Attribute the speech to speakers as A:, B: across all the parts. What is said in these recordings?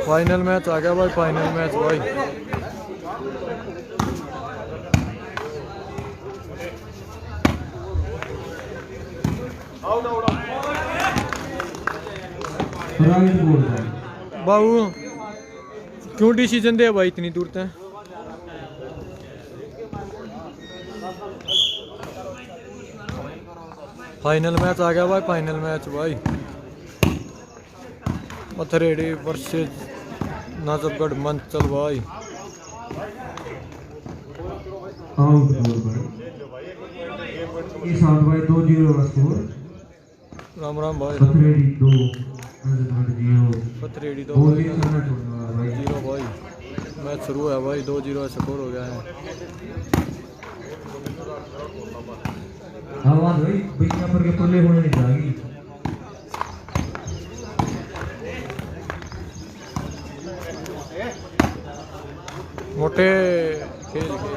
A: Final match आ गया भाई, final match भाई। बाबू क्यों डिसीजन दे भाई इतनी दूर तक? फाइनल मैच आ गया भाई, फाइनल मैच भाई। पथरेडी वर्सेस नजफगढ़ मंचल भाई।
B: इस आउट भाई 2-0 का स्कोर।
A: राम राम भाई।
B: पथरेडी 2 नजफगढ़ 0।
A: पथरेडी 2
B: बहुत ही अच्छा मैच होने वाला भाई।
A: 0 भाई। मैच शुरू है भाई, 2-0 स्कोर हो गया है।
B: आवाज भाई बिना पर के पल्ले होने नहीं जाएगी।
A: मोटे खेल के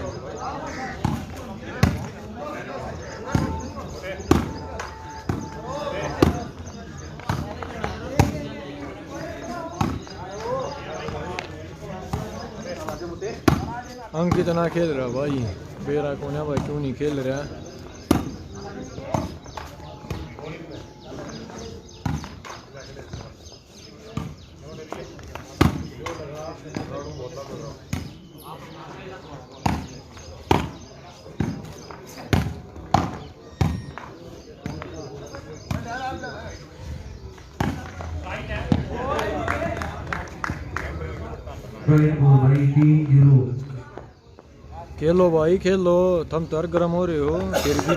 A: अंक कितना खेल रहा भाई? बेरा कौन है भाई, क्यों नहीं खेल रहा?
B: भाई 3-0।
A: खेलो भाई खेलो, तुम तो गर्म हो रहे हो फिर भी।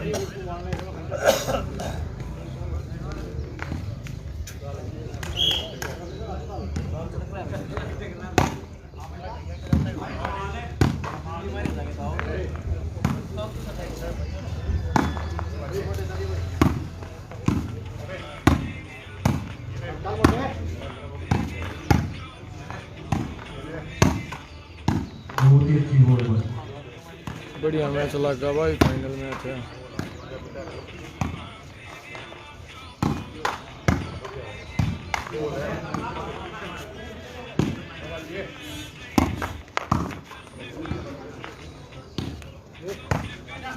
B: बहुत ही अच्छी बॉल भाई।
A: बढ़िया मैच लगा भाई, फाइनल मैच है।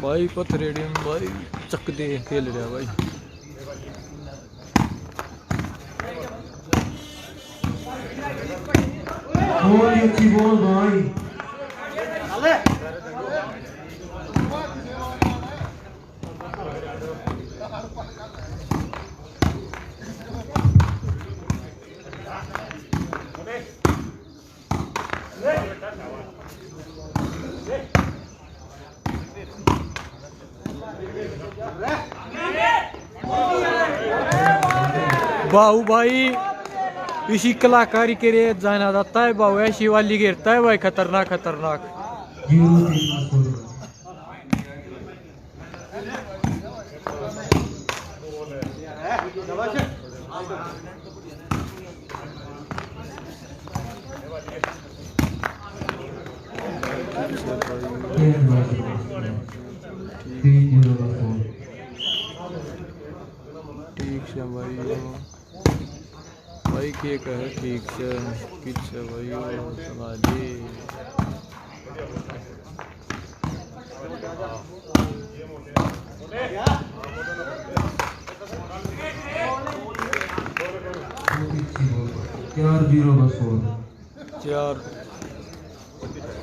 A: भाई पथरेडी में भाई चक दे खेल रहा भाई।
B: बहुत ही अच्छी बॉल भाई।
A: बाहू भाई इसी कलाकारी के लिए जाना जाता है बाहू, ऐसी वाली गिरता है भाई, खतरनाक खतरनाक।
B: 0-3 का स्कोर।
A: ठीक से भाई भाई के कहे ठीक से किस भाई सुना दे।
B: चार 0 का स्कोर।
A: 4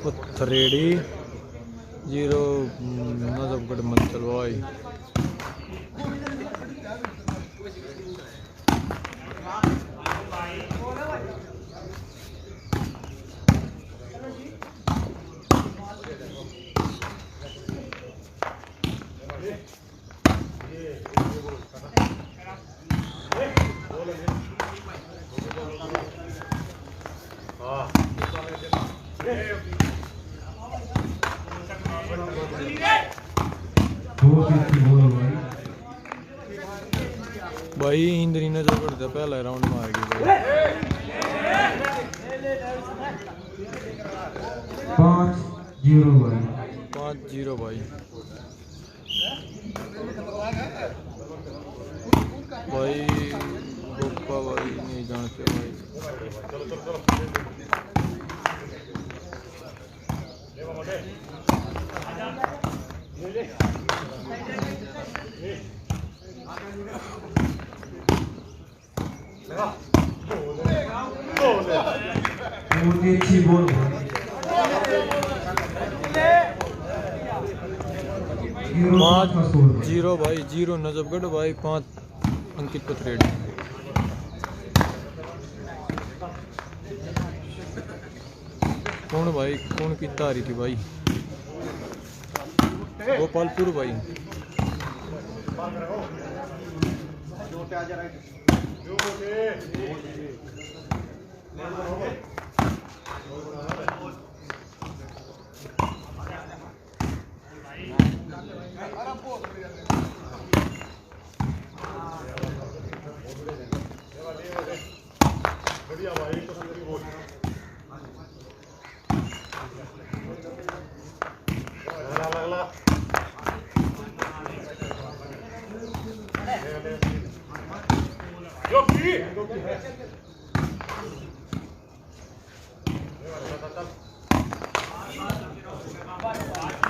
A: पथरेडी 0 नजफगढ़ मंचल भाई। भाई इंद्री ने जो करता पहला राउंड मार गई भाई
B: 5-0 भाई
A: 5-0 भाई भाई गोपा भाई नहीं जानते भाई
B: बहुत ही अच्छी बॉल
A: पाँच 0 भाई 0 नजफगढ़ भाई 5 अंकित पथरेड़ी कौन भाई कौन की तारी थी भाई गोपालपुर भाई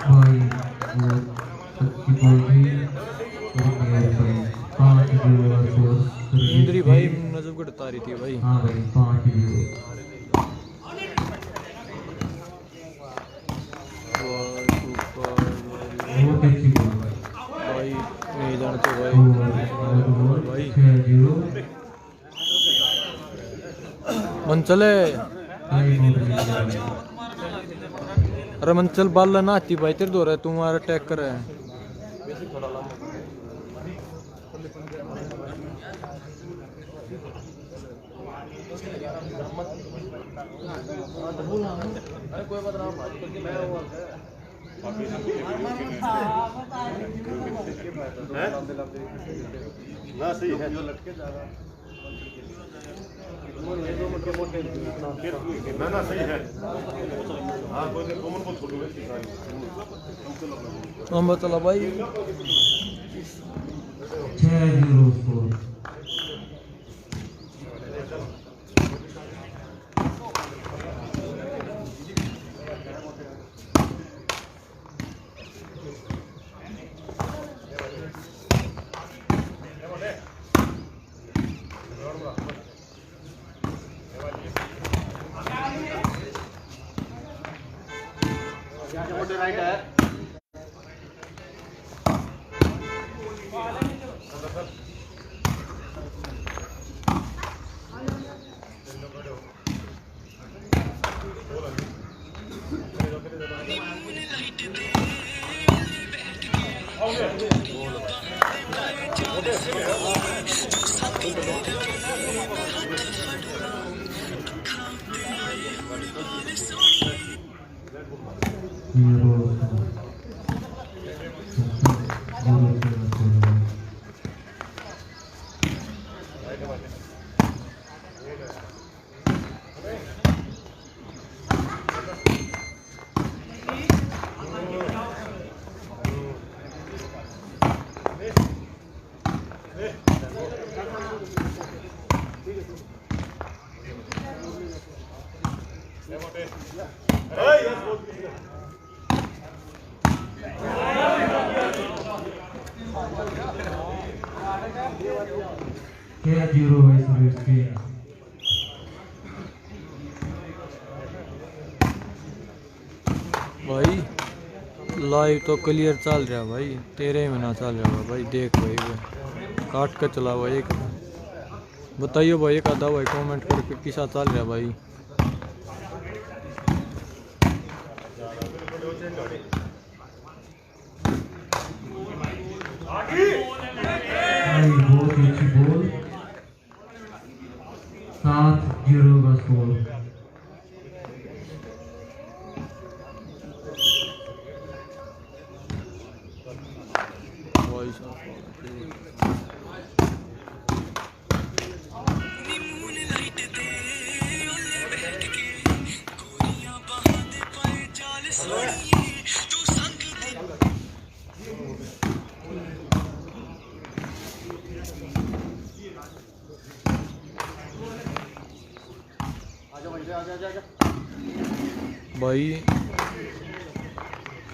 B: भाई बहुत अच्छी बॉल थी और 5-0
A: इंद्री भाई नजफगढ़ तारी थी भाई
B: हाँ भाई 5-0 बहुत अच्छी बॉल
A: भाई नहीं जानते भाई भाई
B: 6-0
A: मंचल है अरे मंचल बाल ना आती भाई तेरे दो रहा है तुम्हारा अटैक कर रहा है
C: ना सही है जो लटके ना सही है हाँ कोई कॉमन को छोड़ो
A: हम चला भाई
B: 6-0 स्कोर
C: राइट है
B: क्या 0 है सर्विस की
A: भाई लाइव तो क्लियर चल रहा भाई तेरे में ना चल रहा भाई देख भाई काट कर चला भाई बताइए भाई एक आधा भाई कमेंट करके किसा चल रहा भाई
B: भाई बहुत ही अच्छी बॉल 7-0 का स्कोर
A: भाई साहब भाई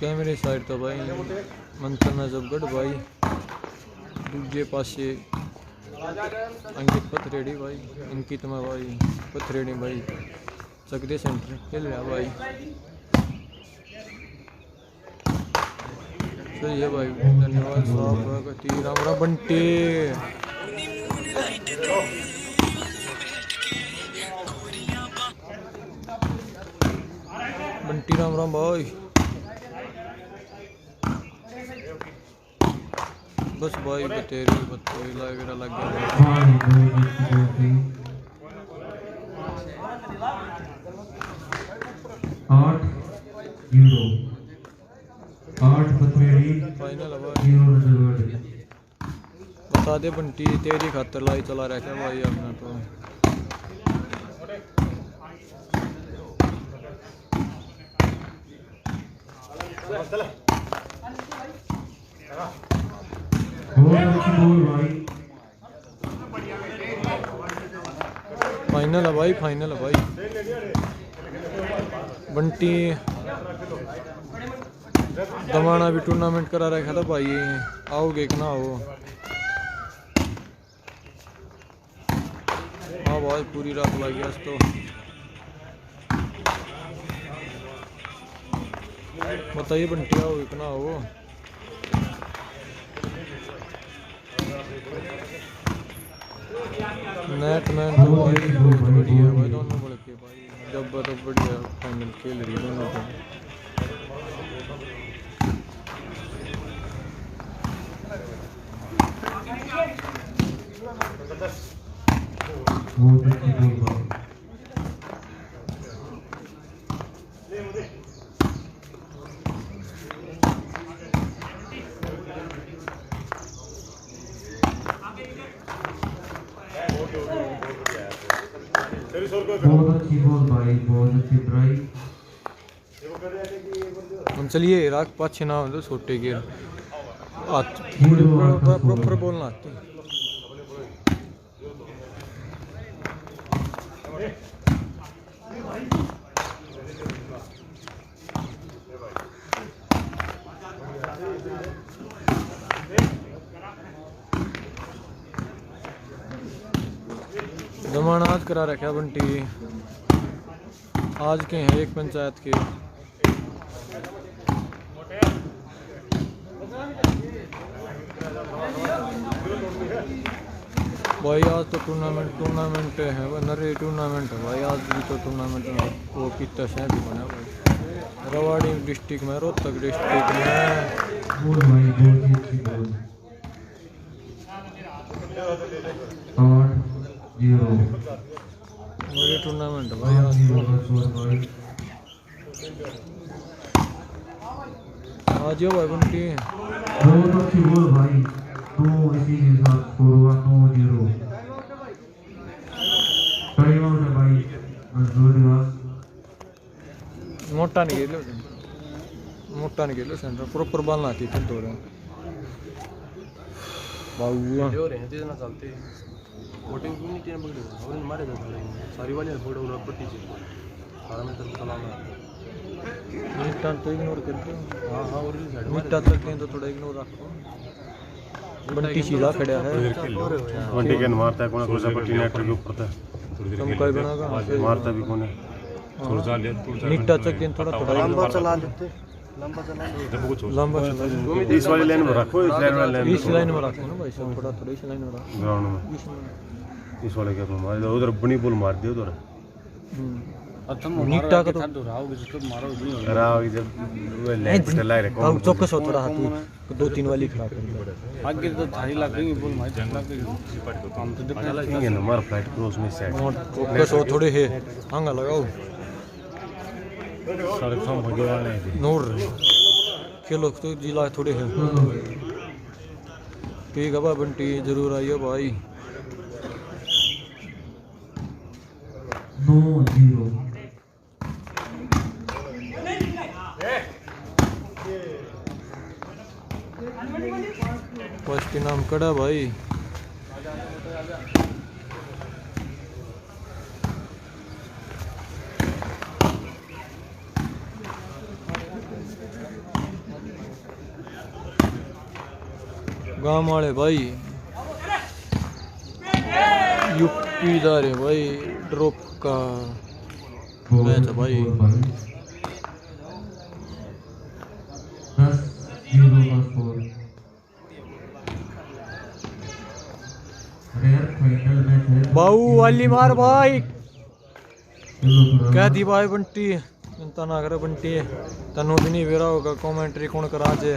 A: कैमरे साइड तो भाई मंथन नजफगढ़ भाई दूजे पासे अंकित पथरेड़ी भाई इनकी तो मैं भाई पथरेड़ी भाई सकदे सेंटर खेल रहा भाई सही है भाई धन्यवाद साहब राम बंटे बंटी राम भाई बस भाई बतेरी बतोई वगैरह लग गया
B: 8 पथरेड़ी
A: फाइनल
B: 0 नजफगढ़।
A: बता दे बंटी तेरी खातर लाई चला रखा भाई अपना तो फाइनल है भाई बंटी दमाना भी टूर्नामेंट करा रखा था भाई आओगे कि ना आओ हाँ भाई पूरी रात लगी आज तो बताइए बंटी आओगे कि ना आओ नेट मैन तो भाई बहुत बढ़िया भाई दोनों बड़े के भाई जब तो बढ़िया फाइनल खेल रही दोनों तो
B: बहुत अच्छी गोल बहुत अच्छी गोल भाई बहुत अच्छी ट्राई।
A: हम चलिए राख पाछे ना हो छोटे के प्रॉपर बोलना आती जमाना आज करा रखा बंटी आज के हैं एक पंचायत के भाई आज तो टूर्नामेंट है नरे टूर्नामेंट है भाई आज भी तो टूर्नामेंट में वो कितना शहर भी बना भाई रवाड़ी डिस्ट्रिक्ट में रोहतक डिस्ट्रिक्ट में
B: गोल भाई बहुत ही अच्छी गोल 8-0
A: मेरे टूर्नामेंट है भाई आज
B: 8-0 का स्कोर भाई।
A: आज यो भाई बंटी
B: बहुत अच्छी गोल भाई तो इसी के साथ स्कोर हुआ 9-0 टाइम आउट है भाई
A: मोटा नहीं गेलो सेंटर प्रॉपर बॉल ना आती थी थोड़ा बाबू
C: हो रहे हैं तेज ना चलते वोटिंग कम्युनिटी ने पकड़े और मारे जाते सारी वाली फोटो और पट्टी से सारा में तो चलाना
A: मिनटा तो इग्नोर करते हो
C: हां हां और साइड
A: मिनटा तक तो थोड़ा इग्नोर रखो बंटी सीधा खड़ा है
C: वंटी के मारता है कौन कोसा पट्टी नेट के ऊपर था
A: तुम कोई बनागा
C: मारता भी कौन है थोड़ा ले
A: मिनटा तक थोड़ा
C: लंबा चला लेते
A: लंबा चला
C: इस वाली लाइन में रखो इस लाइन में
A: रखो ना भाई सब थोड़ा इस लाइन में रखो
C: ग्राउंड में इस वाले के मार उधर बनी बॉल मार दियो उधर
A: मिनटा का तो
C: राव जब लाइन पे चला रे
A: कौन चौकस हो थोड़ा हाथ 2-3 वाली खड़ा कर
C: आगे तो थारी लग गई बॉल मार चला के काम तो देखना है ना मार फ्लाइट क्रॉस में सेट
A: चौकस हो थोड़े है हांगा लगाओ
C: सारे काम हो गए वाले
A: नूर खेलो तो जिला थोड़े है ठीक है बंटी जरूर आइयो भाई
B: 9-0।
A: फर्स्ट इनाम कड़ा भाई। गांव वाले भाई यूपी दारे भाई ड्रॉप का मैच है भाई।
B: 10-0 का स्कोर। रेयर फाइनल मैच है।
A: बाऊ वाली मार भाई
B: चलो
A: कह दी भाई बंटी चिंता ना करे बंटी तनु भी नहीं वेरा होगा कमेंट्री कौन करा जे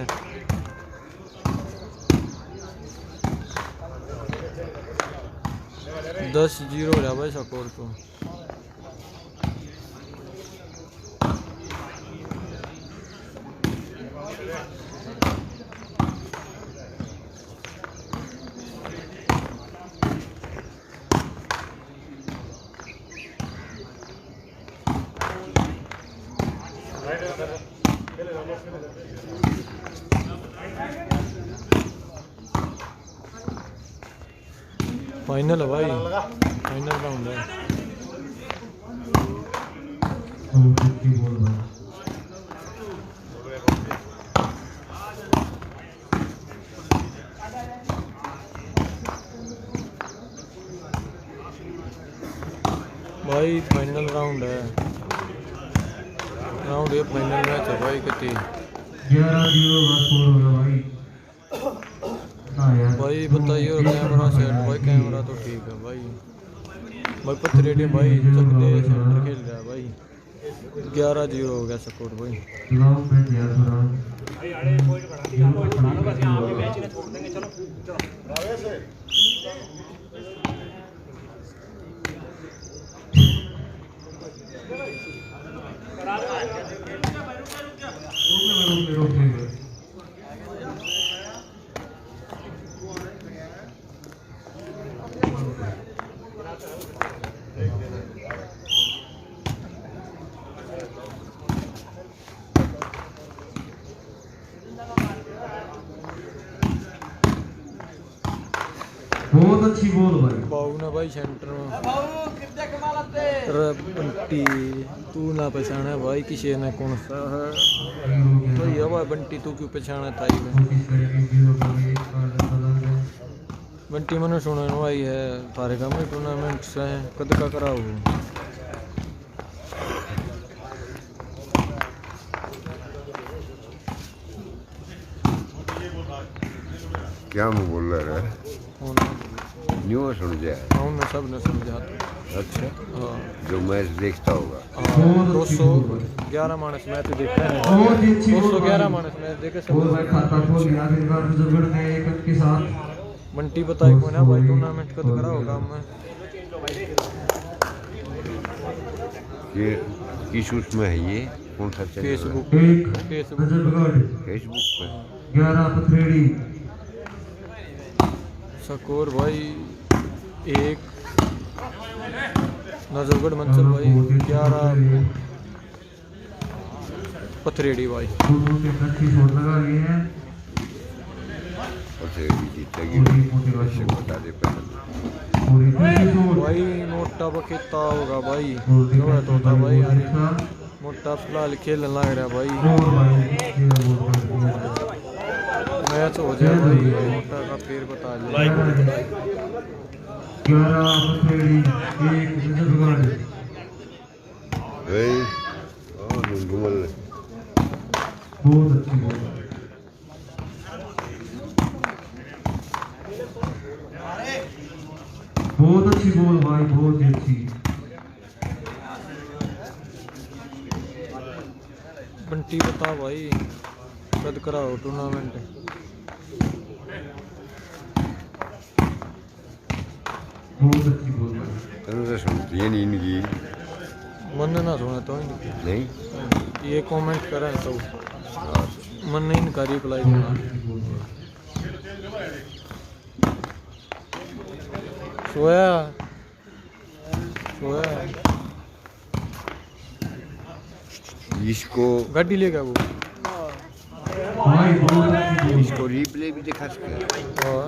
A: 10-0 हो रहा भाई स्कोर तो। फाइनल है भाई फाइनल राउंड है। भाई फाइनल राउंड है राउंड ये फाइनल मैच है भाई कितनी
B: 11-0 का स्कोर होगा भाई। हाँ यार
A: भाई बताइए कैमरा सेट भाई कैमरा तो ठीक है भाई। भाई पथरेडियम भाई चकते सेंटर खेल रहा है भाई 11-0 हो गया स्कोर भाई।
B: लाओ मैच यार थोड़ा बहुत अच्छी बॉल भाई।
A: बाऊ ना भाई सेंटर में बंटी तू ना पहचाना भाई किसी ने कौन सा है तो ये भाई बंटी तू क्यों पहचाना था बंटी मैंने सुना भाई है थारे का में टूर्नामेंट से कद का करा हो
D: क्या मैं बोल रहा है न्यू समझा
A: मैं सब ने समझा
D: अच्छा
A: हाँ
D: जो मैच देखता होगा
A: 211 मानस मैच देखा है
B: बहुत ही अच्छी
A: 211 मानस मैच देखे सब
B: बॉल भाई खाता खोल दिया आखिरकार मुजफ्फर ने एक रन के साथ।
A: बंटी बताए कौन है भाई टूर्नामेंट कद करा होगा मैं
D: ये किस उसमें है ये कौन सा चैनल है?
A: फेसबुक
B: एक
A: फेसबुक
B: नजरगढ़
D: फेसबुक पे
B: 11 पथरेड़ी
A: स्कोर भाई 1 नजरगढ़ मंचल भाई 11 पथरेड़ी भाई
B: दोनों के अच्छी शॉट लगा लिए हैं।
D: और से जीतेगी
B: पूरी
D: से
B: मोटिवेशन
D: बता दे पहले
B: पूरी शॉट
A: भाई मोटा बकेता होगा भाई
B: और
A: जो है तो था भाई यार
B: अच्छा
A: मोटा फिलहाल खेलने लग रहा भाई
B: और भाई ये बॉल कर दिया
A: मैच हो जाए भाई मोटा का फिर बता लिया
B: 11 पथरेड़ी 1 नजरगढ़
D: भाई और घुमल
B: बहुत अच्छी बॉल बहुत अच्छी बॉल भाई बहुत ही अच्छी।
A: बंटी बता भाई कद कराओ टूर्नामेंट
B: बहुत अच्छी बॉल भाई।
D: तेरे से सुनती है नहीं इनकी
A: मन ना सुना तो
D: नहीं
A: ये कमेंट करें तो
D: हाँ,
A: मन नहीं इनका रिप्लाई
B: बहुत
A: देना
B: अच्छी बॉल भाई।
A: सोया सोया
D: इसको
A: गाड़ी लेगा वो।
B: भाई बहुत अच्छी गोल।
D: इसको रिप्ले भी दिखा सके।
A: हाँ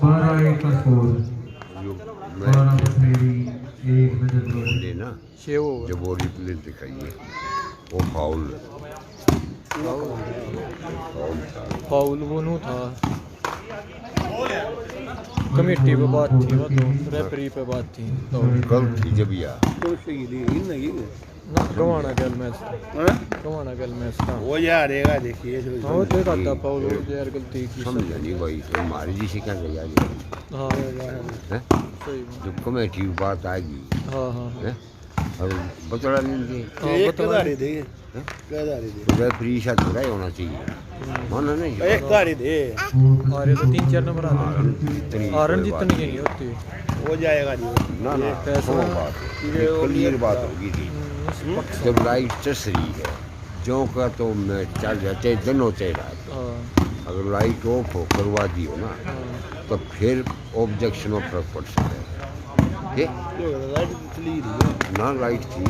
B: 12-1 का स्कोर।
D: जो
B: 12 पथरेड़ी 1 नजफगढ़।
D: बोले ना,
A: छः होगा।
D: जब वो रिप्ले दिखाइए वो फाउल था।
A: फाउल वो नहीं था, कमेटी पे बात थी, वो तो रेफरी पे बात थी तो
D: कल थी जब यार
A: ना गवाना गल मैच गवाना गल मैच था।
C: वो यारेगा देखिए
A: हाँ वो तो था फाउल हो गया यार, गलती की।
D: समझा नहीं भाई, हमारी जी शिका गया
A: हाँ
D: है।
A: सही।
D: जब कमेटी की बात आएगी
A: हाँ हाँ
D: है और बतला लेंगे
A: हाँ बता
C: दे
D: तो रेफरी सा थोड़ा ही होना चाहिए, माना नहीं।
C: एक गाड़ी दे
A: आ रहे तो 3-4 नंबर आते
D: जितनी
A: हैं। आरन जितनी की नहीं होती।
C: हो जाएगा नहीं
D: ना ना
A: पैसा-
D: वो बात क्लियर बात होगी थी।
A: निष्पक्ष।
D: जब लाइट चस रही है जो का तो मैच चल जाते दिन होते रात।
A: हाँ
D: अगर लाइट ऑफ हो करवा दी हो ना
A: हाँ
D: तो फिर ऑब्जेक्शन में फर्क पड़ सकता है।
C: लाइट चली रही है
D: ना लाइट थी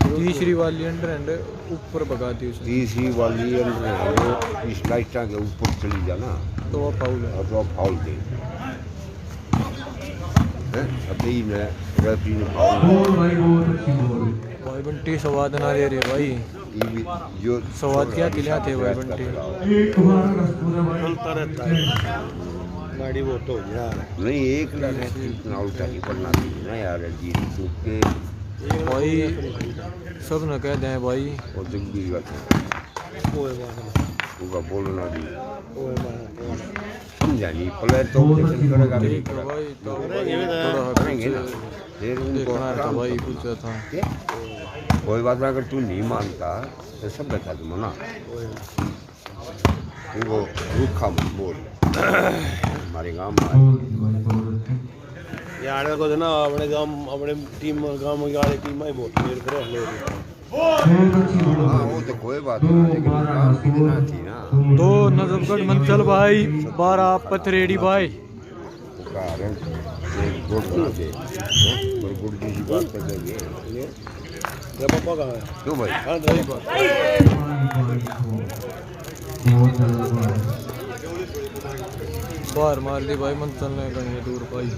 A: तीसरी वाली अंडर एंड ऊपर भगा दी उसने
D: तीसरी वाली वो इस लाइट के ऊपर चली जाना
A: तो वो फाउल है।
D: और तो फाउल दे अभी ने रेफरी ने फाउल
B: गोल भाई बहुत अच्छी गोल।
A: भाई बंटी स्वाद ना ले रहे भाई।
D: ये भी जो
A: स्वाद क्या खिला थे भाई बंटी।
B: 1-12 का स्कोर है भाई।
C: चलता रहता है गाड़ी वो तो यार
D: नहीं एक इतना उल्टा नहीं पड़ना चाहिए ना यार जी क्योंकि
A: भाई सब न कह दें भाई।
D: वो जगबीर का
C: ओए वाह
D: उनका बोलना भी
C: ओए वाह
D: समझा नहीं प्लेयर तो ऑब्जेक्शन करेगा नहीं
A: ठीक है भाई तो
D: करेगा।
A: थोड़ा
D: करेंगे ना फिर उनको
A: देखना था
D: काम
A: भाई
D: करना।
A: कुछ था।
D: क्या? कोई बात ना, अगर तू नहीं मानता तो सब बता दूँ ना उनको रूखा मत बोल हमारे गाँव में
B: गोल थी भाई बहुत अच्छी।
C: यार को ना अपने टीम गांव में वाली टीम में बहुत मेरे को ले
B: बहुत अच्छी गोल
D: हाँ
B: भाई।
D: वो तो कोई बात नहीं लेकिन
B: 2-12
D: काम
B: का
D: कितना
B: स्कोर।
D: थी ना
A: 2 नजफगढ़ मंचल भाई 12 पथरेड़ी भाई।
D: वो कारण एक गुड़ बना दे और गुड़ की बात कर देंगे
C: जब पापा कहाँ है
D: क्यों भाई
C: हाँ सही बात
B: बहुत ज़्यादा बात।
A: बाहर मार दी भाई मंचल ने कहीं दूर भाई।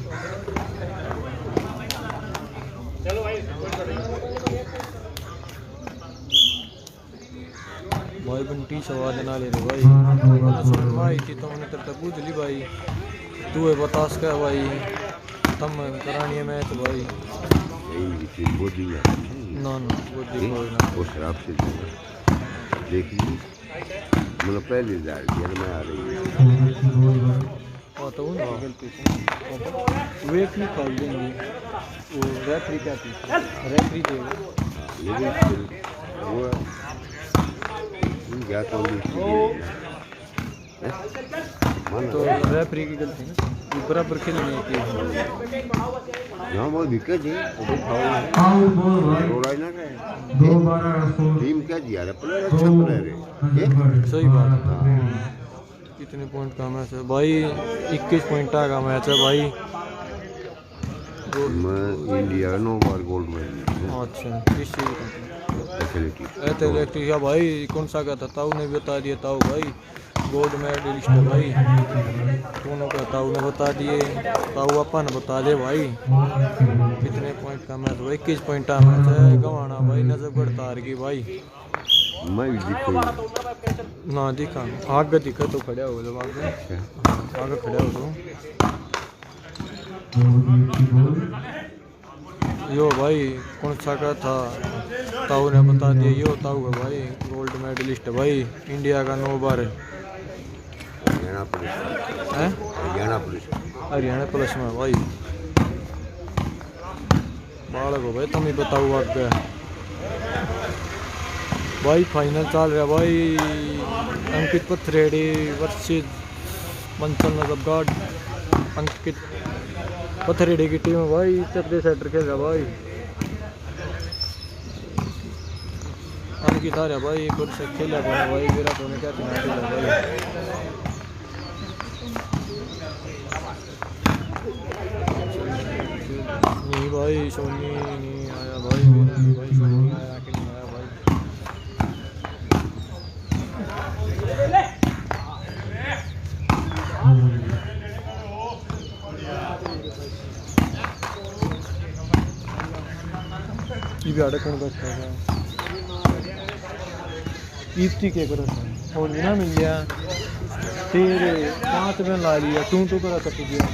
A: भाई बंटी स्वाद ना ले रहे भाई।
B: 12-2 का स्कोर है
A: भाई थी तो मैंने तेरे तक पूछ ली भाई तू है बतास का भाई तम करानी है मैच भाई।
D: यही चीज बोली है
A: ना ना वो देखो ना
D: वो शराब से देख ली मतलब पहले जा रही है मैं आ रही हूँ
B: बहुत अच्छी गोल भाई।
A: हाँ तो उनकी गलती थी। वे क्यों फाउल देंगे वो रेफरी क्या थी रेफरी देगा।
D: लेकिन फिर वो क्या तो
A: तो रेफरी की गलती ना वो बराबर खेलने की।
D: यहाँ वो विकेट है वो फाउल है
B: आउट बॉल भाई।
D: रोड़ा ना
B: 2-12 का स्कोर।
D: टीम क्या दिया है प्लेयर अच्छा प्लेयर है ये
B: नजफगढ़।
A: सही बात है।
B: 12 पथरेड़ी।
A: कितने पॉइंट का मैच है भाई 21 पॉइंट का मैच है भाई।
D: मैं इंडिया 9 बार गोल्ड मेडल
A: अच्छा किस चीज़ का
D: फैसिलिटी
A: एथलेटिक्स का भाई कौन सा का था ताऊ ने बता दिया ताऊ भाई गोल्ड मेडलिस्ट है भाई। दोनों का ताऊ ने बता दिए ताऊ अपन बता दे भाई
B: बहुत अच्छी गोल।
A: कितने पॉइंट का मैच भाई 21 पॉइंट का मैच है। गवाना भाई नजफगढ़ तार की भाई
D: मैं भी देखो
A: ना दिखा आगे दिखा तो खड़ा हो जब आगे खड़ा हो तो
B: बहुत अच्छी गोल।
A: यो भाई कौन सा का था ताऊ ने बता दिया यो ताऊ का भाई गोल्ड मेडलिस्ट है भाई इंडिया का 9 बार है
D: हरियाणा पुलिस
A: हैं?
D: हरियाणा पुलिस
A: हरियाणा पुलिस में भाई बालक हो भाई तुम ही बताओ आगे भाई फाइनल चल रहा भाई अंकित पथरेड़ी वर्सेस मंचल नजफगढ़। अंकित पथरेड़ी की टीम है भाई चक्रे सेटर खेल रहा भाई। अंकित आ रहा भाई एक और से खेला भाई मेरा तो क्या खेला भाई। नहीं भाई सोनी नहीं आया भाई मेरा भाई सोनी आया कि नहीं आया भाई। ये भी आड़े कौन बैठा है ईप्ती के करो और ना मिल गया तेरे 5 में ला लिया तू तो करा कट गया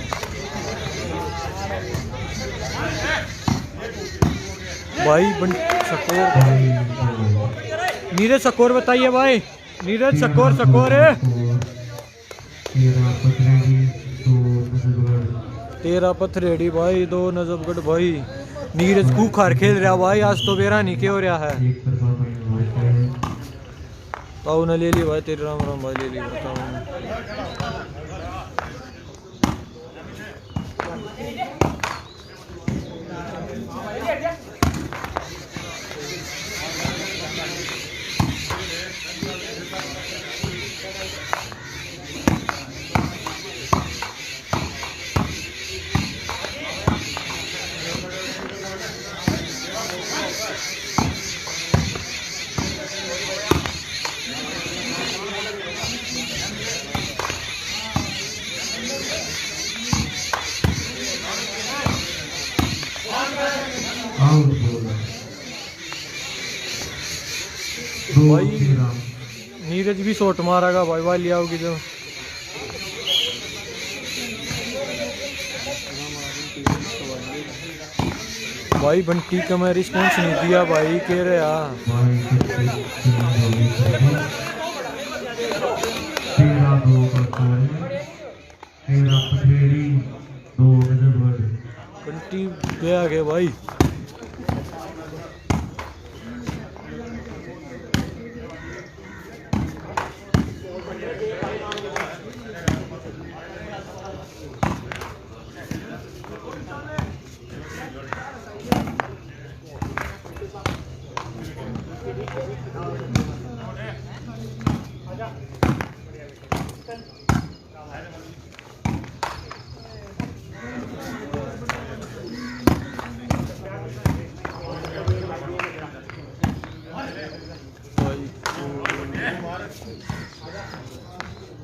A: भाई सकोर नीरज सकोर बताइए भाई नीरज सकोर है 13 पथरेड़ी भाई 2 नजफगढ़ भाई नीरज खूखार खेल रहा भाई आज तो बेरा नहीं के हो रहा है ताऊ ने ले ली भाई तेरे राम राम भाई ले ली बताओ भाई नीरज भी शॉट मारेगा भाई वाली आओगी जो भाई बंटी का मैं रिस्पॉन्स नहीं दिया भाई कह रहे बंटी गया के भाई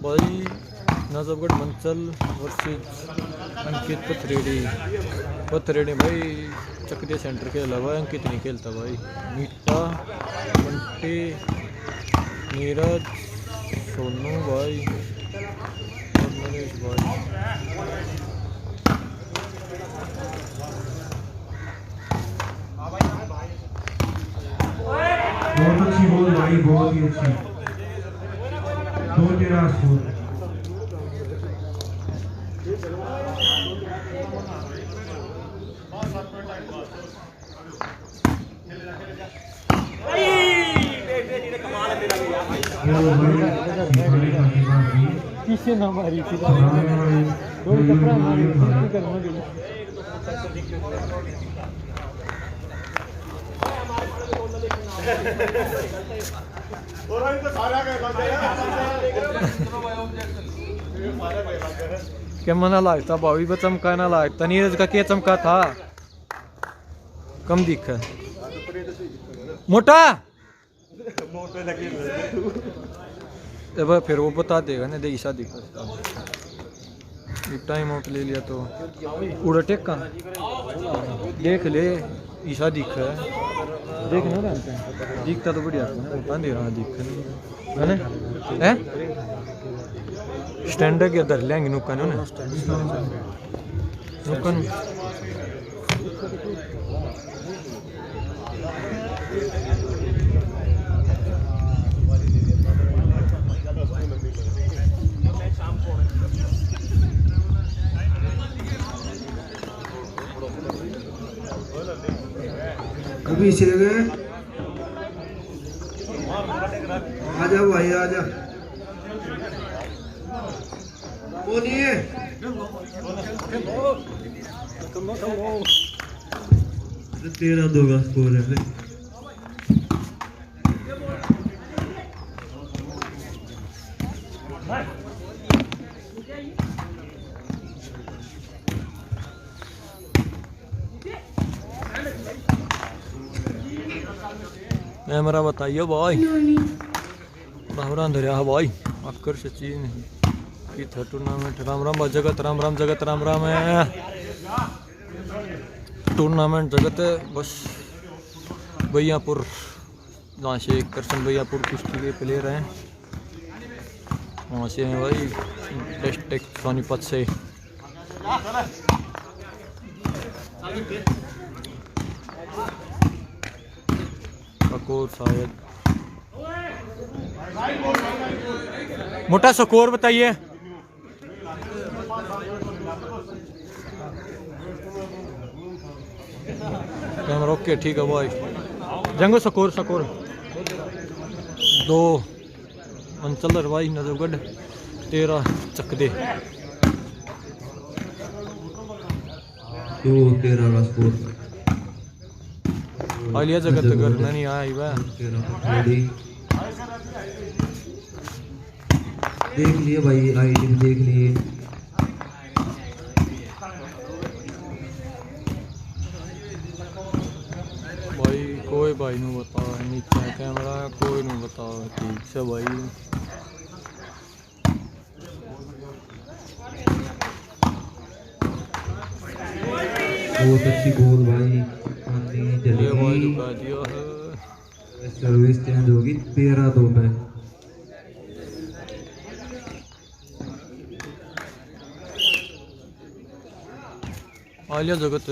A: भाई नजफगढ़ मंचल वर्सेस अंकित पथरेड़ी भाई चक्रिया सेंटर के अलावा अंकित नहीं खेलता भाई मीठा बंटे नीरज सोनू भाई और नरेश भाई
B: बहुत अच्छी बॉल भाई बहुत ही अच्छी 2-13 स्कोर
A: किसे ना मारी थी कपड़ा मारी क्या मना लगता भाभी पर चमका ना लगता नीरज का क्या चमका था कम दिखा मोटा अब फिर वो बता देगा ना दे ईसा दिखा टाइम आउट ले लिया तो उड़ा टेक का देख ले ईसा दिखा है देख ना दिखता तो बढ़िया था दे रहा दिख है ना है स्टैंड के अंदर लेंगे नुक्कन है ना नुक्कन
B: अभी से गए आजा भाई आजा वो नहीं है तेरा 2 का स्कोर है
A: कैमरा बताइए भाई राम दरिया भाई अक्कर सचिन की था टूर्नामेंट राम राम जगत राम राम है टूर्नामेंट जगत है बस भैयापुर, जहाँ से कृष्ण भैयापुर कुश्ती के प्लेयर हैं, वहाँ से हैं भाई डिस्ट्रिक्ट सोनीपत से। स्कोर शायद मोटा स्कोर बताइए। कैमरा ओके, ठीक है भाई। जंगो स्कोर 2 अंचलर भाई नजरगढ़ 13 चक दे।
B: 2-13 का स्कोर।
A: आलिया जगत घर नहीं आई वह
B: देख लिए भाई, आईडी देख लिए।
A: भाई कोई भाई नहीं बताओ, नीचे कैमरा कोई नहीं बताओ, ठीक से भाई।
B: बहुत अच्छी गोल भाई,
A: ये भाई दुखा दिया है।
B: सर्विस चेंज होगी 13-2 पे।
A: आलिया जगत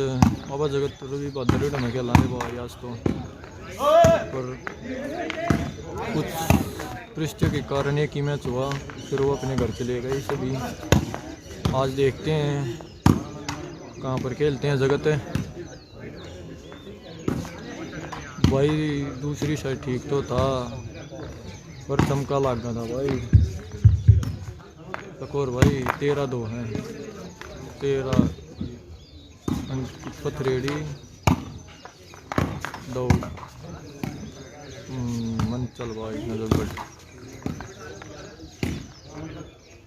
A: बाबा जगत रवि बहादुर में खेलेंगे भाई आज तो, पर कुछ परिस्थितियों के कारण एक ही मैच हुआ, फिर वो अपने घर चले गए सभी। आज देखते हैं कहाँ पर खेलते हैं जगत। भाई दूसरी साइड ठीक तो था, पर चमका लग गया था भाई। स्कोर भाई 13-2 है। 13 पथरेड़ी 2 मंचल भाई नजरगढ़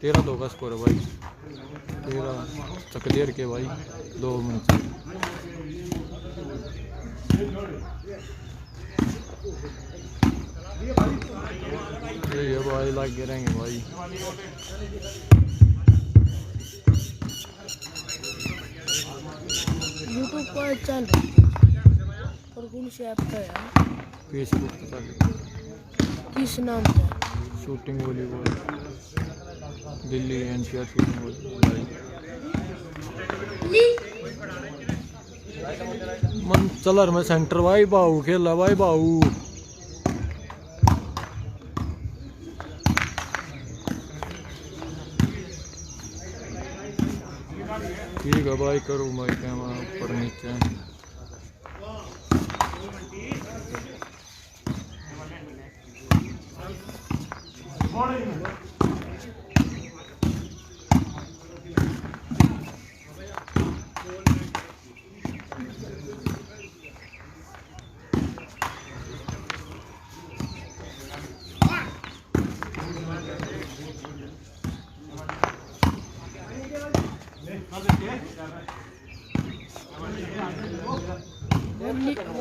A: 13-2 का स्कोर है भाई। 13 चकदेर के भाई 2 मंचल। ये भाई लगे रहेंगे भाई।
E: यूट्यूब पर चल और कौन से ऐप का है?
A: फेसबुक पे चल
E: किस नाम से?
A: Shooting volleyball Delhi NCR shooting volleyball. मन चलर में सेंटर भाई बाऊ खेला भाई बाऊ। ठीक है भाई, करूँ भाई कैमरा ऊपर नीचे।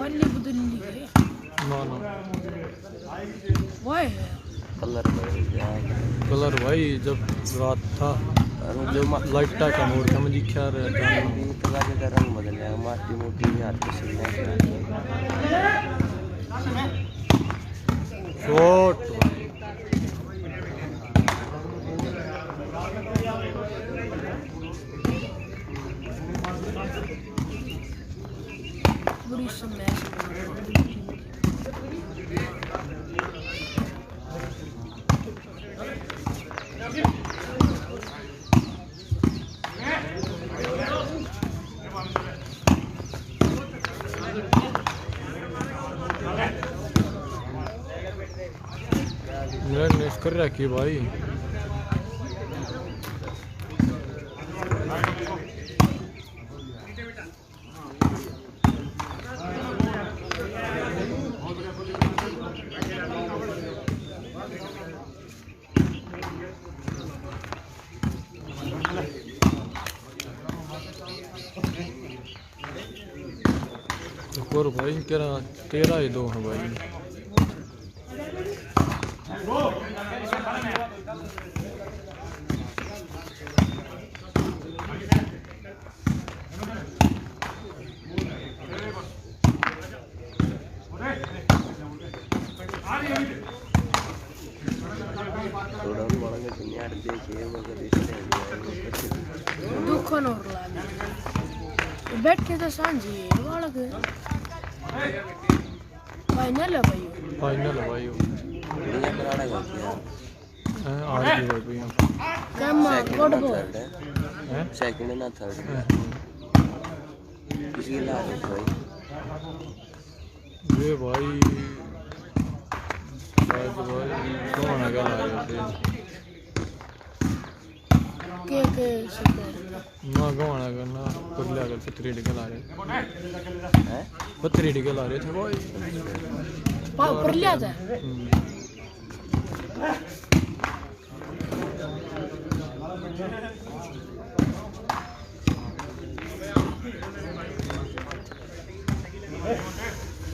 E: वनली बदली है
A: ना
E: वाई है
A: कलर भाई। जब रात था जब लाइट का मोड़ का मुझे ख्याल रहता है
C: रंग बदल जाएगा, माटी मोटी हाथ
A: शॉट।
E: बड़ी स्मैश
A: मैंने कर रखी भाई। और भाई 13-2 है भाई।
E: कौन और ला बैठे तो सांझी वाला के फाइनल है भाई
A: फाइनल है भाई आज की भाई भैया
E: कम गुड बॉल
A: हैं
C: सेकंड ना थर्ड किसी ला रहे भाई
A: ये भाई शायद भाई कौन आ गया
E: के सुपर
A: ना कौन आ गया ना कर लिया कर 3 डिगल आ रहे हैं 3 डिगल आ रहे थे भाई
E: पर लिया था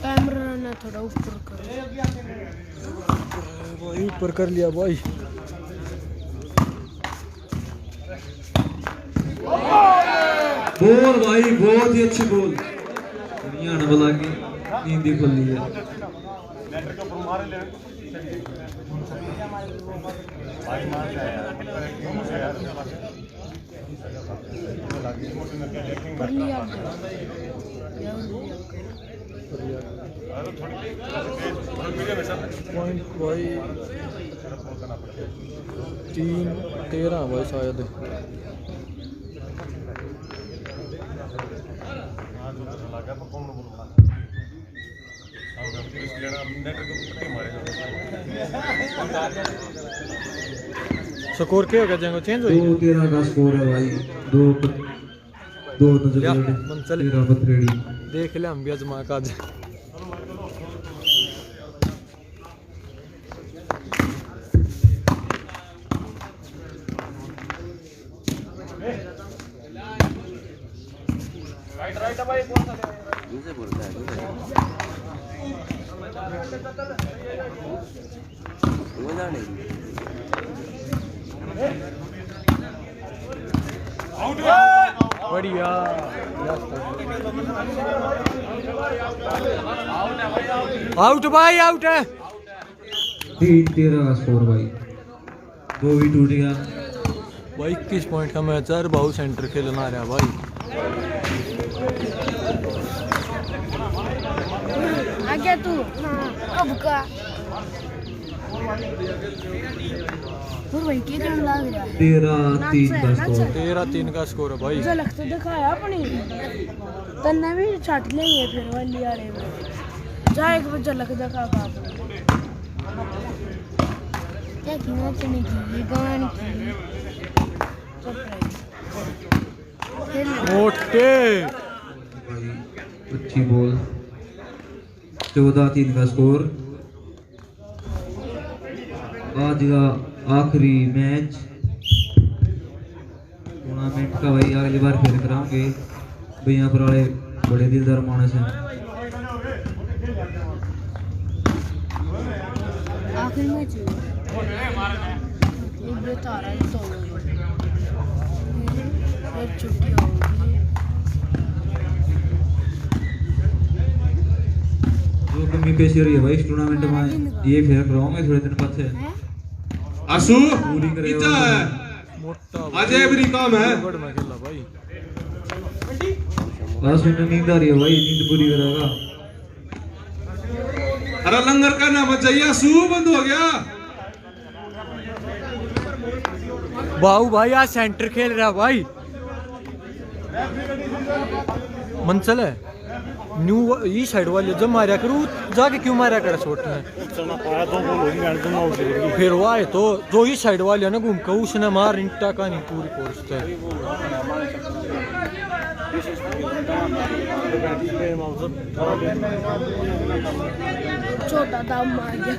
E: कैमरा ना थोड़ा ऊपर करो
A: भाई ऊपर कर लिया भाई
B: बोल भाई बहुत ही अच्छी बोल दुनिया ने बोला कि नींद ही खुल ली है
E: पर लिया
A: पॉइंट भाई 13 भाई शायद स्कोर क्या हो गया जंगो चेंज हो गया
B: 2-13 का स्कोर है भाई दो नजर
A: या,
B: लड़े
A: मन चले।
B: 13 पथरेड़ी
A: देख ले हम भी अजमा का आज
C: दूसरे बोलता है वो जाने
A: बढ़िया आउट भाई आउट है
B: 3-13 का स्कोर भाई दो भी टूट गया
A: भाई 21 पॉइंट का मैच है बहुत सेंटर खेलना रहा भाई
E: आगे तू अब का और भाई कितना लग रहा है
B: 13-3 का स्कोर
A: 13-3 का स्कोर है भाई
E: मुझे लगता दिखाया अपनी तन्ने भी छट लेंगे फिर वाली वाले में जा एक बजे लग दिखा आपने क्या की नचने की गान की
A: मोटे
B: भाई अच्छी बॉल 14-3 का स्कोर आज का आखिरी मैच टूर्नामेंट का भाई अगली बार फिर कराएंगे भैया पर वाले बड़े दिलदार मानस हैं
E: आखिर में ये बेतारा ही तो फिर छुट्टी होगी
B: जो कमी पेशी रही है भाई इस टूर्नामेंट में ये फिर कराऊंगे थोड़े दिन बाद से
F: आसू
B: पूरी करेगा
F: इतना है
A: मोटा
F: आज एवरी काम है
A: गड़ में खेला भाई
B: बस उन्हें नींद आ रही है भाई नींद पूरी करेगा
F: अरे लंगर करना मत जाइए आसू बंद हो गया
A: बाहू भाई आज सेंटर खेल रहा भाई मंचल है न्यू ये साइड वाले जब मारा करूँ जाके क्यों मारा कर शॉट में फिर वो आए तो जो ये साइड वाले ना घूम के उसने मार इंटा का नहीं पूरी कोर्स है
E: छोटा दाम मार गया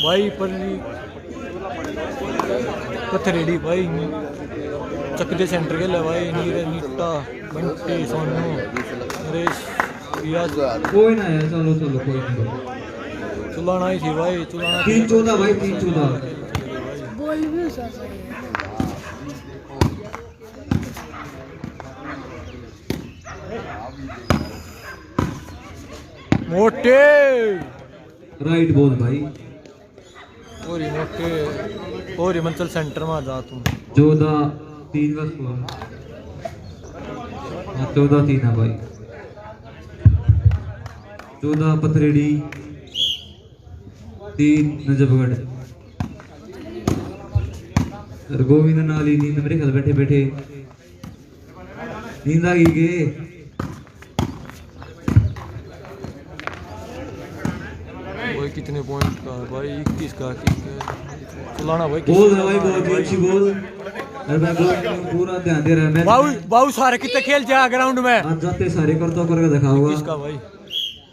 A: भाई पल्ली पथरेडी भाई चकदे सेंटर के लिए भाई नीरज नीटा बंटी सोनू नरेश रियाज
B: कोई ना है चलो चलो कोई नहीं
A: चुलाना ही थी भाई चुलाना
B: 3-14 भाई 3-14
E: बोल भी उसका सही है
A: मोटे
B: राइट बॉल भाई
A: और ही मोटे और ही मंचल सेंटर में आ जा तू
B: 14-3 का स्कोर। 14-3 है भाई। 14 पथरेड़ी 3 नजफगढ़। गोविंद नाली नींद मेरे ख्याल बैठे बैठे नींद आ गई के
A: भाई कितने पॉइंट का है भाई 21 का चलाना भाई
B: बोल रहा भाई बहुत अच्छी बोल। अरे मैं पूरा ध्यान दे रहा है मैं
A: बाऊ सारे कितने खेल जा ग्राउंड में
B: आज जाते सारे करता करके दिखाऊंगा।
A: किसका भाई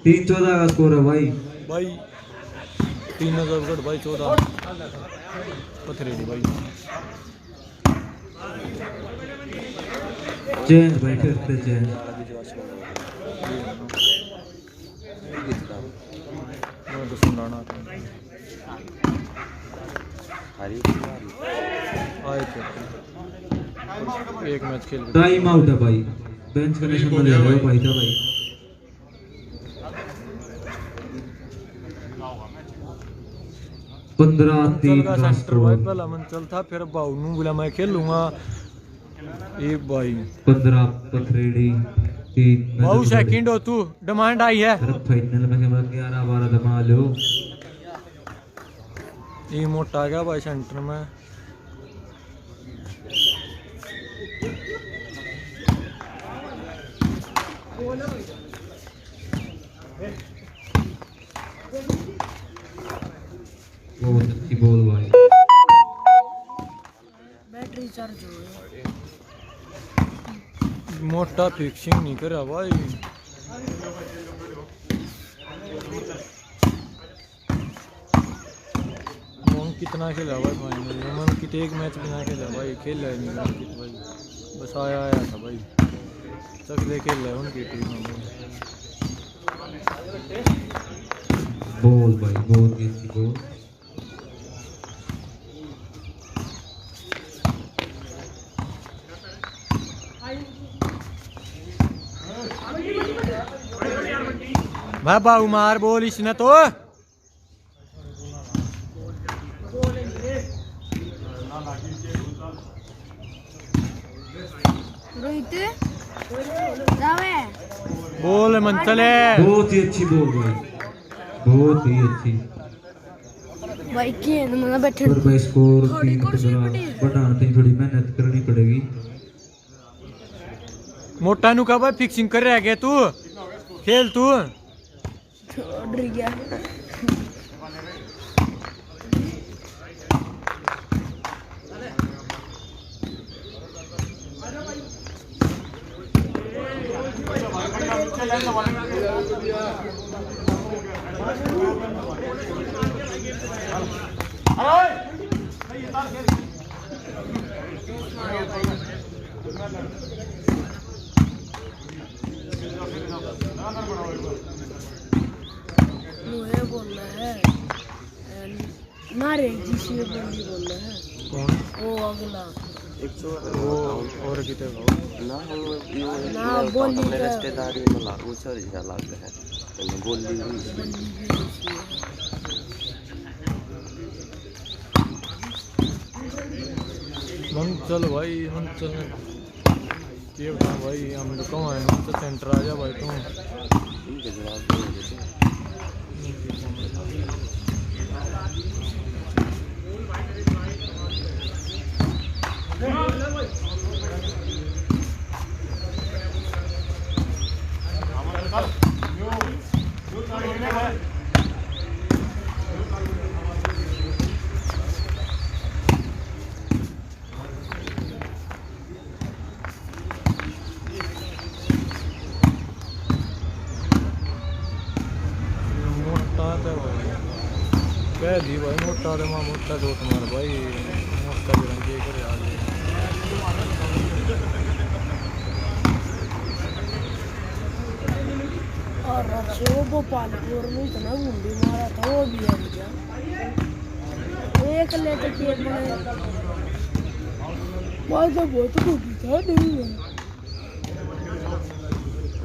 B: 3-14 का स्कोर है भाई।
A: 3 नजफगढ़ भाई 14 पथरेड़ी भाई।
B: चेंज भाई फिर से चेंज।
A: मैं तो सुनाना आए थे एक मैच खेल के।
B: टाइम आउट है भाई। बेंच कनेक्शन में ले रहा भाई था भाई। 15-3
A: का
B: का
A: सेंटर भाई
B: स्कोर।
A: पहला मंचल था फिर बाऊ नू बोला मैं खेलूंगा ये भाई
B: 15 पथरेड़ी 3
A: बाऊ सेकंड हो तू डिमांड आई है
B: फाइनल में 11-12 दबा लो।
A: ये मोटा आ गया भाई सेंटर में।
B: बहुत अच्छी बॉल भाई।
E: बैटरी चार्ज हो गई।
A: मोटा फिक्सिंग नहीं करा भाई। मोहन कितना खेला भाई फाइनल में मन कित एक मैच बिना खेला भाई खेला ही नहीं मोहन भाई बस आया था भाई चकले खेल रहा है उनकी टीम में
B: बॉल भाई बहुत ही अच्छी बॉल।
A: भाई बाऊ मार बोल इसने तो
E: रोहित जावे
A: बोल मंचले
B: बहुत ही अच्छी बॉल भाई बहुत ही अच्छी।
E: भाई के ना बैठे
B: पर भाई स्कोर 3-15 बढ़ाने पे थोड़ी मेहनत करनी पड़ेगी।
A: मोटा नु का भाई फिक्सिंग कर रहा है तू खेल तू
E: डर गया। मुझे बोलना है नारे जिसी बंदी बोलना है
A: कौन
E: वो अगला
A: वो और कितने
E: ना बोली का
C: रिश्तेदारी में लागू सर या लाग है बोली
A: मन चल भाई मन चल के बता भाई हम तो कहाँ है मन तो सेंटर आ जा भाई तू
C: इनके जवाब देंगे
A: कह दी भाई मोटा तो मां मोटा दो तुम्हारा भाई मोटा भी रंगे करे आ गए
E: और वो भोपालपुर में इतना गुंडी मारा था वो भी है क्या एक लेटर केक बनाया बहुत बहुत गुंडी था नहीं है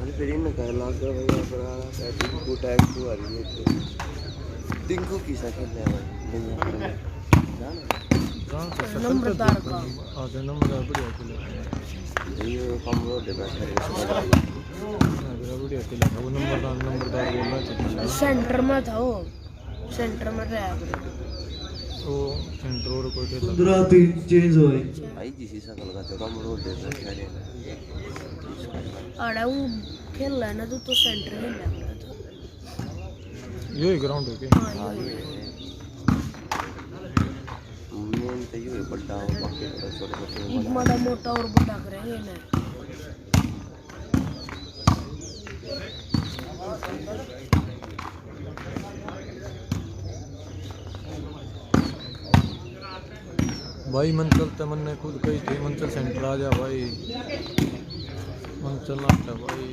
C: अरे फिर इन का लाग गया भाई अपना टिंकू टैग टू आ रही है टिंकू की सेकंड है भाई
A: जान तो सकल
E: नंबरदार का
A: आज नंबरदार बढ़िया खेला
D: ये कम रोड है बैठे
A: बढ़िया खेला वो नंबरदार बोलना चाहिए
E: सेंटर में था वो सेंटर में रहा
A: वो सेंटर और कोई खेला
B: 15-3 चेंज हुए
D: भाई जिसी सकल का तो कम रोड है बैठे
E: आड़ा वो खेल रहा है ना तो सेंटर में लग रहा था
A: यही ग्राउंड है क्या
E: हाँ ये
D: मेन तो ये बड़ा हो बाकी छोटे छोटे
E: एक बड़ा मोटा और बड़ा करेंगे ना
A: भाई मंचल तो मन ने खुद कही थी मंचल सेंटर आ जा भाई मंचल नाटक भाई